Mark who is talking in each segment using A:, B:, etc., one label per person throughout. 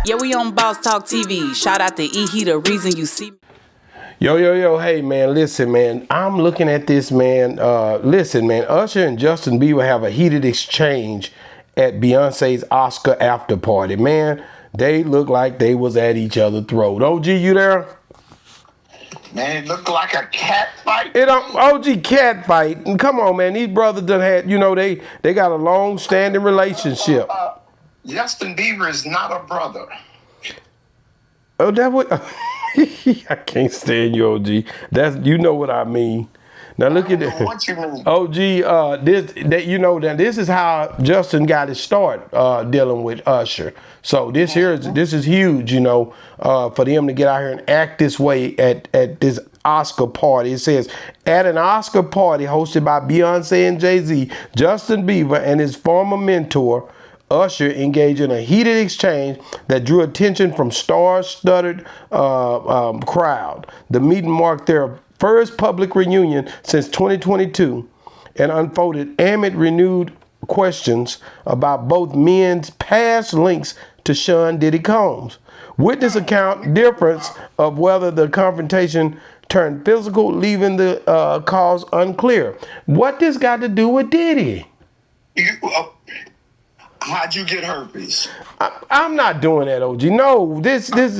A: Yeah, we on Boss Talk TV. Shout out to E. He the reason you see me.
B: Yo, hey man, listen man, I'm looking at this man, listen man, Usher and Justin Bieber have a heated exchange at Beyonce's Oscar after party. Man, they look like they was at each other's throat. OG, you there?
C: Man, it looked like a cat fight.
B: OG cat fight. And come on man, these brothers done had, they got a long standing relationship.
C: Justin Bieber is not a brother.
B: Oh, that what? I can't stand you, OG. You know what I mean. Now look at this.
C: What you mean?
B: OG, this is how Justin got his start dealing with Usher. So this is huge, for them to get out here and act this way at this Oscar party. It says, at an Oscar party hosted by Beyonce and Jay-Z, Justin Bieber and his former mentor Usher engaged in a heated exchange that drew attention from star-studded crowd. The meeting marked their first public reunion since 2022 and unfolded amid renewed questions about both men's past links to Sean Diddy Combs. Witness account difference of whether the confrontation turned physical, leaving the cause unclear. What this got to do with Diddy?
C: How'd you get herpes?
B: I'm not doing that, OG. No, this is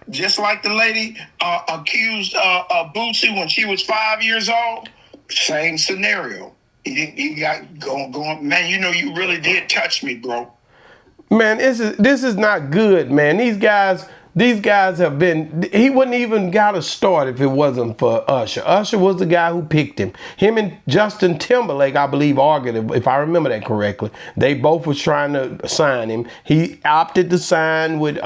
C: just like the lady accused Bootsy when she was 5 years old. Same scenario. You got going. Man, you really did touch me, bro.
B: Man, this is not good, man. These guys have been, he wouldn't even got a start if it wasn't for Usher. Usher was the guy who picked him. Him and Justin Timberlake, I believe, argued, if I remember that correctly. They both was trying to sign him. He opted to sign with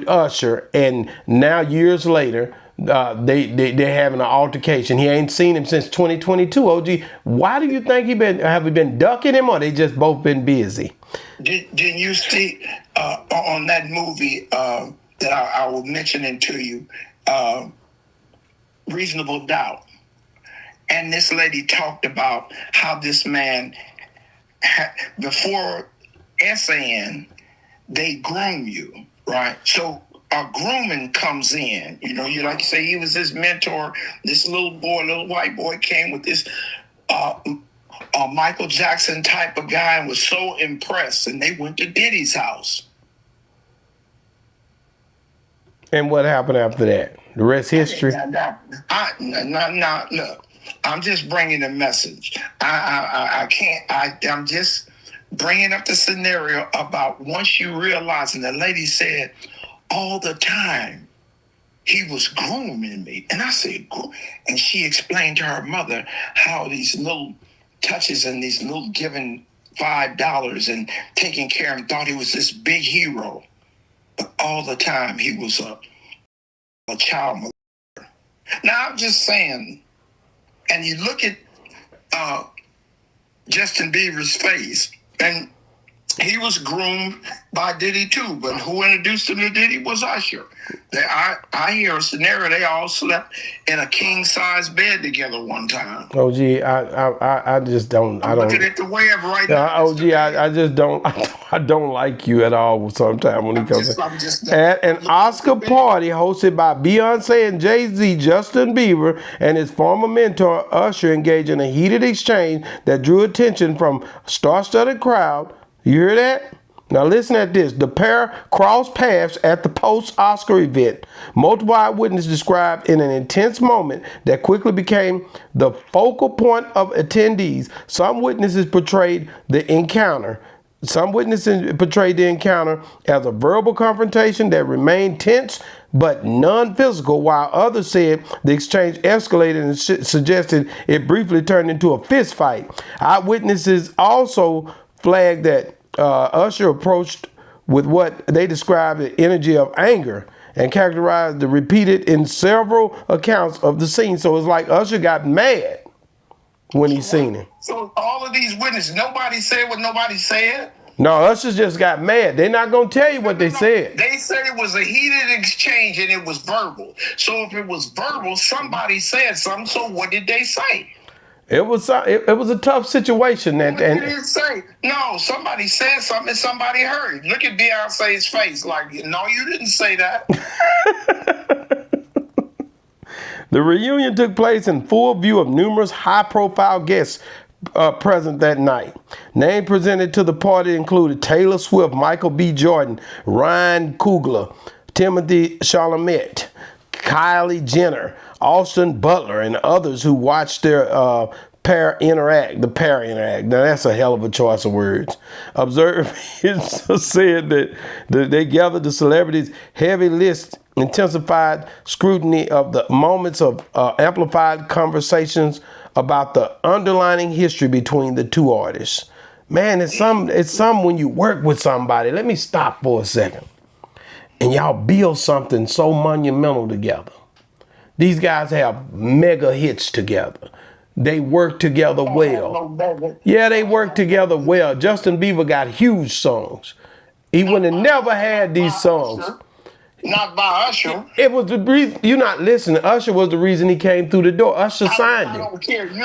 B: Usher, and now years later, they're having an altercation. He ain't seen him since 2022. OG, why do you think have we been ducking him, or they just both been busy?
C: Did you see on that movie that I was mentioning to you, Reasonable Doubt? And this lady talked about how this man, before SAN, they groom you, right? So grooming comes in. You like you say, he was his mentor. This little white boy came with this Michael Jackson type of guy and was so impressed, and they went to Diddy's house.
B: And what happened after that? The rest history?
C: Look, I'm just bringing a message. I'm just bringing up the scenario about once you realize, and the lady said, all the time, he was grooming me. And I said, and she explained to her mother how these little touches and these little giving $5 and taking care of him, thought he was this big hero. But all the time he was a child molester. Now I'm just saying, and you look at Justin Bieber's face, and he was groomed by Diddy too, but who introduced him to Diddy was Usher. I hear a scenario, they all slept in a king-size bed together one time.
B: OG, I just don't.
C: I'm looking at the web right now.
B: OG, I just don't. I don't like you at all. Sometimes when he comes at an Oscar party hosted by Beyonce and Jay-Z, Justin Bieber and his former mentor Usher engaged in a heated exchange that drew attention from a star-studded crowd. You hear that? Now listen at this. The pair crossed paths at the post-Oscar event. Multiple eyewitnesses described in an intense moment that quickly became the focal point of attendees. Some witnesses portrayed the encounter as a verbal confrontation that remained tense but non-physical, while others said the exchange escalated and suggested it briefly turned into a fist fight. Eyewitnesses also flagged that Usher approached with what they described the energy of anger and characterized the repeated in several accounts of the scene. So it's like Usher got mad when he seen him.
C: So all of these witnesses, nobody said what nobody said?
B: No, Usher just got mad. They're not going to tell you what they said.
C: They said it was a heated exchange and it was verbal. So if it was verbal, somebody said something. So what did they say?
B: It was a tough situation.
C: You didn't say. No, somebody said something and somebody heard. Look at Beyonce's face. Like, no, you didn't say that.
B: The reunion took place in full view of numerous high-profile guests present that night. Names presented to the party included Taylor Swift, Michael B. Jordan, Ryan Coogler, Timothy Chalamet, Kylie Jenner, Austin Butler, and others who watched their pair interact. Now that's a hell of a choice of words. Observers said that they gathered the celebrities' heavy list, intensified scrutiny of the moments of amplified conversations about the underlying history between the two artists. Man, it's some when you work with somebody. Let me stop for a second. And y'all build something so monumental together. These guys have mega hits together. They work together well. Yeah, they work together well. Justin Bieber got huge songs. He would have never had these songs.
C: Not by Usher.
B: It was the reason you're not listening. Usher was the reason he came through the door. Usher signed him.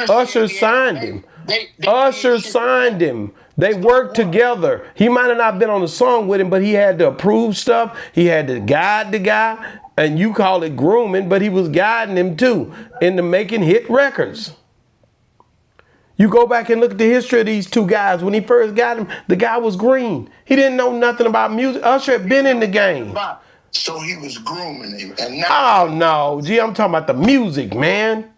B: Usher signed him. Usher signed him. They worked together. He might have not been on the song with him, but he had to approve stuff. He had to guide the guy, and you call it grooming, but he was guiding him too into making hit records. You go back and look at the history of these two guys. When he first got him, the guy was green. He didn't know nothing about music. Usher had been in the game.
C: So he was grooming him. And now,
B: oh, no. Gee, I'm talking about the music, man.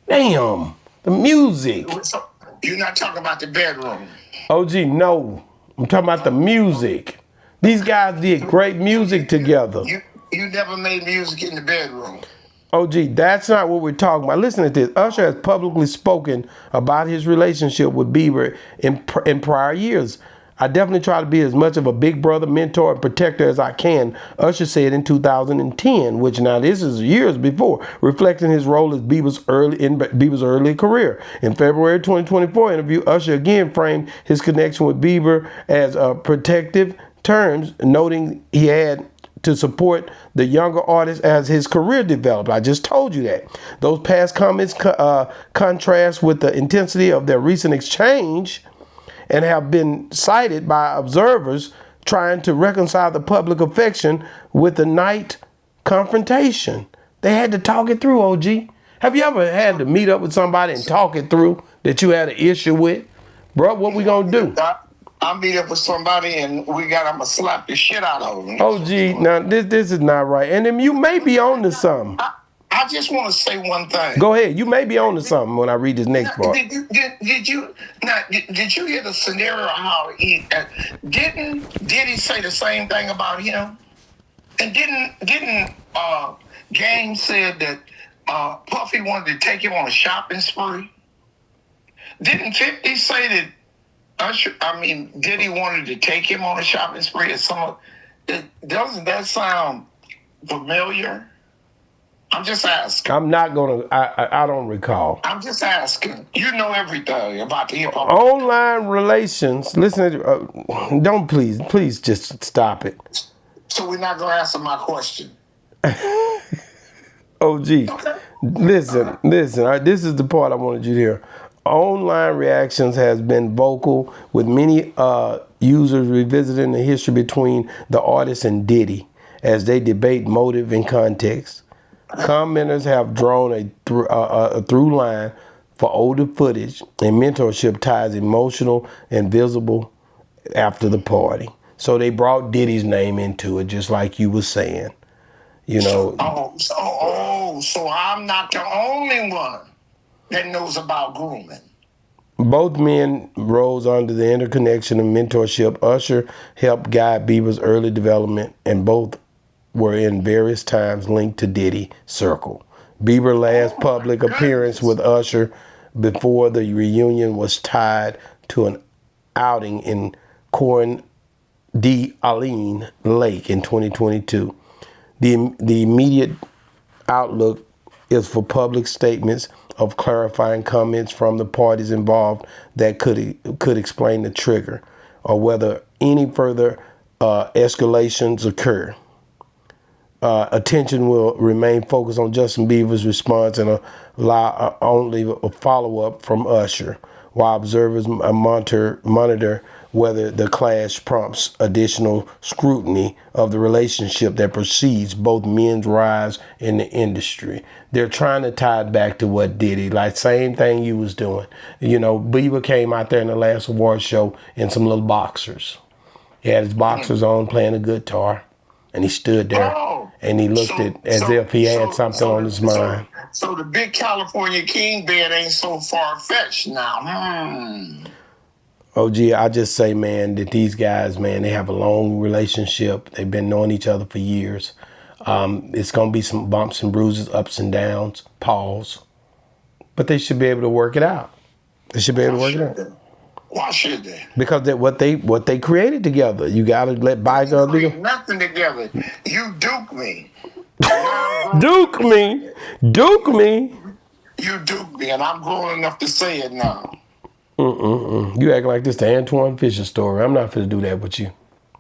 B: Damn. The music.
C: You're not talking about the bedroom.
B: Oh, gee, no. I'm talking about the music. These guys did great music together.
C: You never made music in the bedroom.
B: Oh, gee, that's not what we're talking about. Listen to this. Usher has publicly spoken about his relationship with Bieber in prior years. I definitely try to be as much of a big brother, mentor, and protector as I can, Usher said in 2010, which now this is years before, reflecting his role as Bieber's early career. In February 2024 interview, Usher again framed his connection with Bieber as protective terms, noting he had to support the younger artist as his career developed. I just told you that. Those past comments contrast with the intensity of their recent exchange and have been cited by observers trying to reconcile the public affection with the night confrontation. They had to talk it through, OG. Have you ever had to meet up with somebody and talk it through that you had an issue with? Bro, what we gonna do?
C: I meet up with somebody and I'm gonna slap the shit out of them.
B: OG, now this is not right. And then you may be on to something.
C: I just want to say one thing.
B: Go ahead. You may be on to something when I read this next part.
C: Did you hear the scenario how didn't he say the same thing about him? And didn't Game said that Puffy wanted to take him on a shopping spree? Didn't 50 say that Diddy wanted to take him on a shopping spree? Doesn't that sound familiar? I'm just asking.
B: I'm not gonna. I don't recall.
C: I'm just asking. You know everything about the hip hop.
B: Online relations. Listen. Don't please just stop it.
C: So we're not gonna answer my question.
B: OG. Okay. Listen. This is the part I wanted you to hear. Online reactions has been vocal, with many users revisiting the history between the artist and Diddy as they debate motive and context. Commenters have drawn a through line for older footage, and Mentorship ties emotional and visible after the party. So they brought Diddy's name into it, just like you were saying. You know.
C: So I'm not the only one that knows about grooming.
B: Both men rose under the interconnection of mentorship. Usher helped guide Bieber's early development, and both were in various times linked to Diddy circle. Bieber's last public appearance with Usher before the reunion was tied to an outing in Corn d'Alene Lake in 2022. The immediate outlook is for public statements of clarifying comments from the parties involved that could explain the trigger or whether any further escalations occur. attention will remain focused on Justin Bieber's response and allow only a follow-up from Usher, while observers monitor whether the clash prompts additional scrutiny of the relationship that precedes both men's rise in the industry. They're trying to tie it back to what Diddy, like same thing you was doing. You know, Bieber came out there in the last award show in some little boxers. He had his boxers on playing a guitar, and he stood there and he looked as if he had something on his mind.
C: So the big California King bed ain't so far-fetched now.
B: OG, I just say, man, that these guys, man, they have a long relationship. They've been knowing each other for years. It's going to be some bumps and bruises, ups and downs, pause. But they should be able to work it out. They should be able to work it out.
C: Why should they?
B: Because that what they created together. You got to let bygones be.
C: Nothing together. You duke me.
B: Duke me. Duke me.
C: You duke me, and I'm grown enough to say it now.
B: You act like this the Antoine Fisher story. I'm not finna do that with you.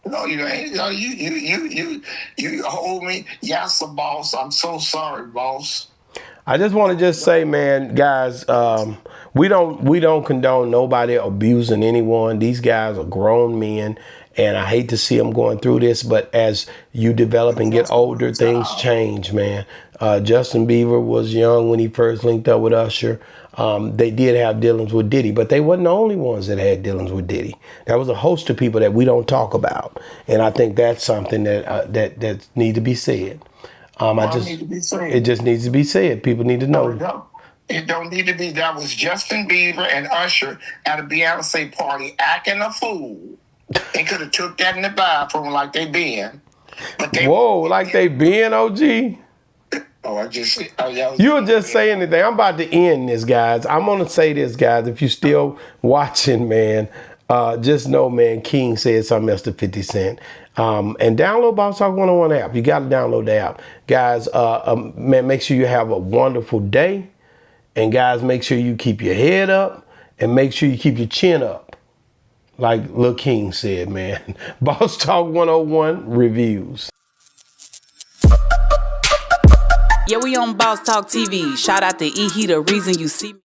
C: No, you ain't. No, you hold me. Yes, boss. I'm so sorry, boss.
B: I just want to just say, man, guys, we don't condone nobody abusing anyone. These guys are grown men, and I hate to see them going through this. But as you develop and get older, things change, man. Justin Bieber was young when he first linked up with Usher. They did have dealings with Diddy, but they wasn't the only ones that had dealings with Diddy. There was a host of people that we don't talk about, and I think that's something that need to be said. It just needs to be said. People need to know.
C: It don't need to be. That was Justin Bieber and Usher at a Beyonce party acting a fool. They could have took that in the bathroom like they been. But
B: like they been, OG? You'll just say anything. I'm about to end this, guys. I'm going to say this, guys. If you're still watching, man, just know, man, King said something else to 50 Cent. And download Boss Talk 101 app. You got to download the app. Guys, man, make sure you have a wonderful day. And guys, make sure you keep your head up and make sure you keep your chin up. Like Lil King said, man. Boss Talk 101 reviews.
A: Yeah, we on Boss Talk TV. Shout out to E. He the reason you see me.